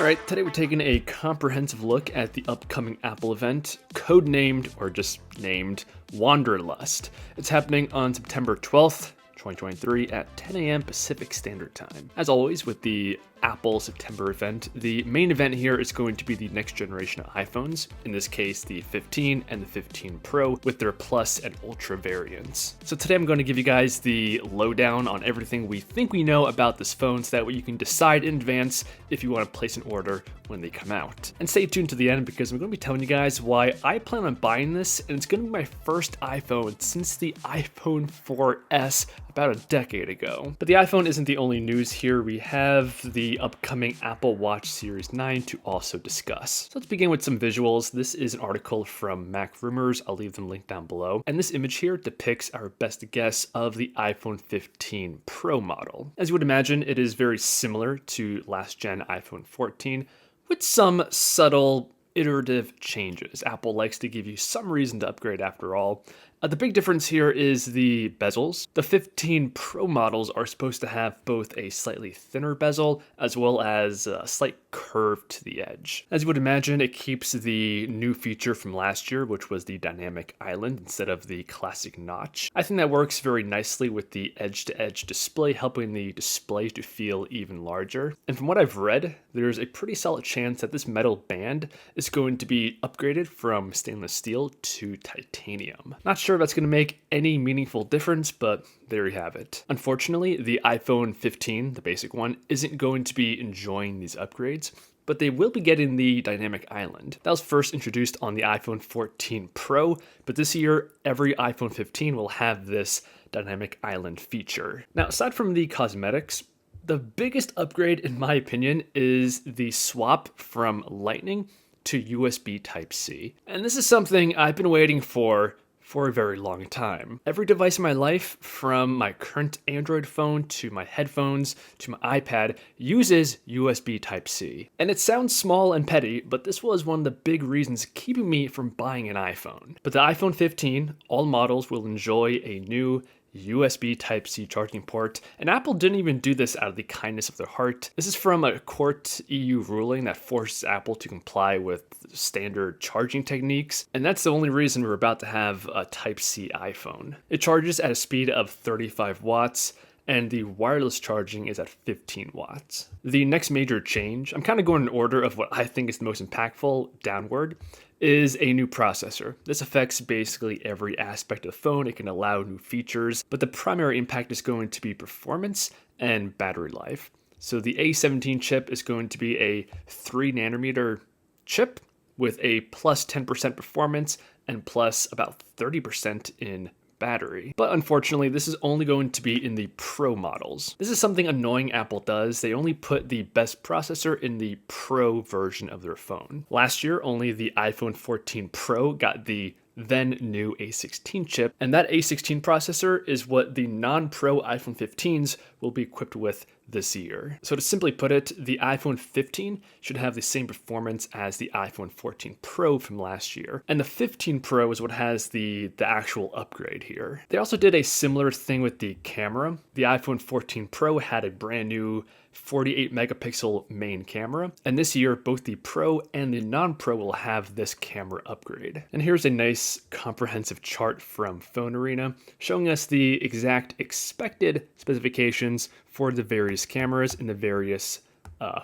Alright, today we're taking a comprehensive look at the upcoming Apple event, codenamed, or just named, Wanderlust. It's happening on September 12th, 2023 at 10 a.m. Pacific Standard Time. As always, with the Apple September event, the main event here is going to be the next generation of iPhones, in this case the 15 and the 15 Pro with their Plus and Ultra variants. So today I'm going to give you guys the lowdown on everything we think we know about this phone so that way you can decide in advance if you want to place an order when they come out. And stay tuned to the end because I'm going to be telling you guys why I plan on buying this, and it's going to be my first iPhone since the iPhone 4S about a decade ago. But the iPhone isn't the only news here. We have the upcoming Apple Watch Series 9 to also discuss. So let's begin with some visuals. This is an article from Mac Rumors. I'll leave them linked down below. And this image here depicts our best guess of the iPhone 15 Pro model. As you would imagine, it is very similar to last gen iPhone 14 with some subtle iterative changes. Apple likes to give you some reason to upgrade after all. The big difference here is the bezels. The 15 Pro models are supposed to have both a slightly thinner bezel as well as a slight curve to the edge. As you would imagine, it keeps the new feature from last year, which was the dynamic island instead of the classic notch. I think that works very nicely with the edge-to-edge display, helping the display to feel even larger. And from what I've read, there's a pretty solid chance that this metal band is going to be upgraded from stainless steel to titanium. Not sure if that's going to make any meaningful difference, but there you have it. Unfortunately, the iPhone 15, the basic one, isn't going to be enjoying these upgrades, but they will be getting the dynamic island. That was first introduced on the iPhone 14 Pro, but this year, every iPhone 15 will have this dynamic island feature. Now, aside from the cosmetics, the biggest upgrade, in my opinion, is the swap from Lightning to USB Type-C. And this is something I've been waiting for a very long time. Every device in my life, from my current Android phone to my headphones to my iPad, uses USB Type-C. And it sounds small and petty, but this was one of the big reasons keeping me from buying an iPhone. But the iPhone 15, all models will enjoy a new USB Type-C charging port, and Apple didn't even do this out of the kindness of their heart. This is from a court EU ruling that forces Apple to comply with standard charging techniques, and that's the only reason we're about to have a Type-C iPhone. It charges at a speed of 35 watts, and the wireless charging is at 15 watts. The next major change, I'm kind of going in order of what I think is the most impactful downward, is a new processor. This affects basically every aspect of the phone. It can allow new features, but the primary impact is going to be performance and battery life. So the A17 chip is going to be a 3 nanometer chip with a plus 10% performance and plus about 30% in battery. But unfortunately, this is only going to be in the Pro models. This is something annoying Apple does. They only put the best processor in the Pro version of their phone. Last year, only the iPhone 14 Pro got the then new A16 chip, and that A16 processor is what the non-Pro iPhone 15s will be equipped with this year. So to simply put it, the iPhone 15 should have the same performance as the iPhone 14 Pro from last year, and the 15 Pro is what has the actual upgrade here. They also did a similar thing with the camera. The iPhone 14 Pro had a brand new 48 megapixel main camera, and this year both the Pro and the non-Pro will have this camera upgrade. And here's a nice comprehensive chart from Phone Arena showing us the exact expected specifications for the various cameras in the various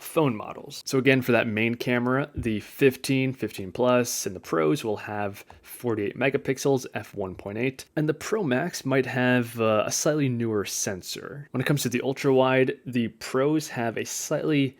phone models. So again, for that main camera, the 15, 15 Plus, and the Pros will have 48 megapixels f1.8, and the Pro Max might have a slightly newer sensor. When it comes to the ultra wide, the Pros have a slightly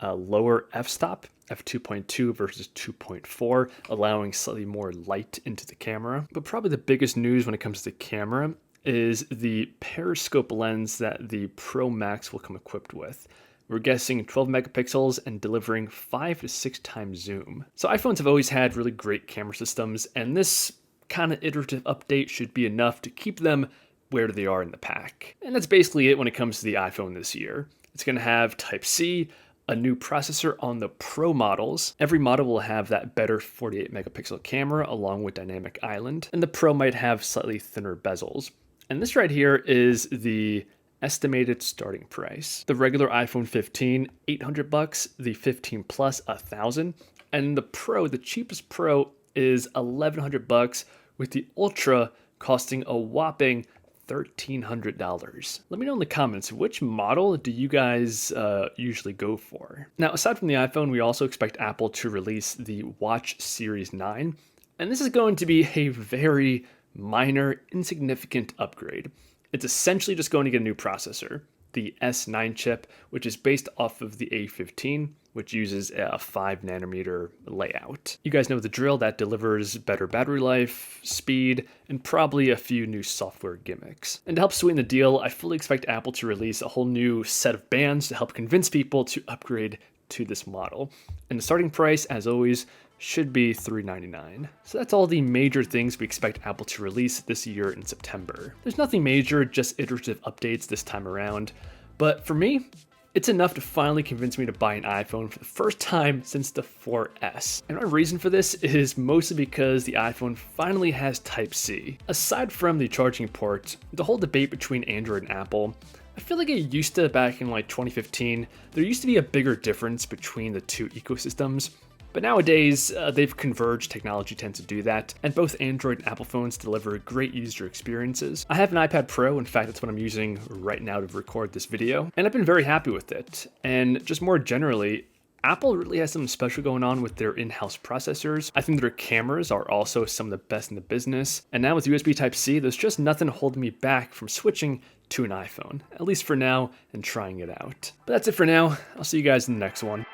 lower f-stop, f2.2 versus 2.4, allowing slightly more light into the camera. But probably the biggest news when it comes to the camera is the periscope lens that the Pro Max will come equipped with. We're guessing 12 megapixels and delivering 5 to 6 times zoom. So iPhones have always had really great camera systems, and this kind of iterative update should be enough to keep them where they are in the pack. And that's basically it when it comes to the iPhone this year. It's going to have Type-C, a new processor on the Pro models. Every model will have that better 48 megapixel camera along with dynamic island, and the Pro might have slightly thinner bezels. And this right here is the estimated starting price. The regular iPhone 15, $800, the 15 Plus, $1,000, and the Pro, the cheapest Pro, is $1,100, with the Ultra costing a whopping $1,300. Let me know in the comments, which model do you guys usually go for? Now, aside from the iPhone, we also expect Apple to release the Watch Series 9, and this is going to be a very minor, insignificant upgrade. It's essentially just going to get a new processor, the S9 chip, which is based off of the A15, which uses a 5 nanometer layout. You guys know the drill. That delivers better battery life, speed, and probably a few new software gimmicks. And to help sweeten the deal, I fully expect Apple to release a whole new set of bands to help convince people to upgrade to this model. And the starting price, as always, should be $399. So that's all the major things we expect Apple to release this year in September. There's nothing major, just iterative updates this time around. But for me, it's enough to finally convince me to buy an iPhone for the first time since the 4S. And my reason for this is mostly because the iPhone finally has Type-C. Aside from the charging port, the whole debate between Android and Apple, I feel like it used to, back in like 2015, there used to be a bigger difference between the two ecosystems. But nowadays, they've converged. Technology tends to do that, and both Android and Apple phones deliver great user experiences. I have an iPad Pro, in fact that's what I'm using right now to record this video, and I've been very happy with it. And just more generally, Apple really has something special going on with their in-house processors. I think their cameras are also some of the best in the business, and now with USB Type-C, there's just nothing holding me back from switching to an iPhone, at least for now, and trying it out. But that's it for now. I'll see you guys in the next one.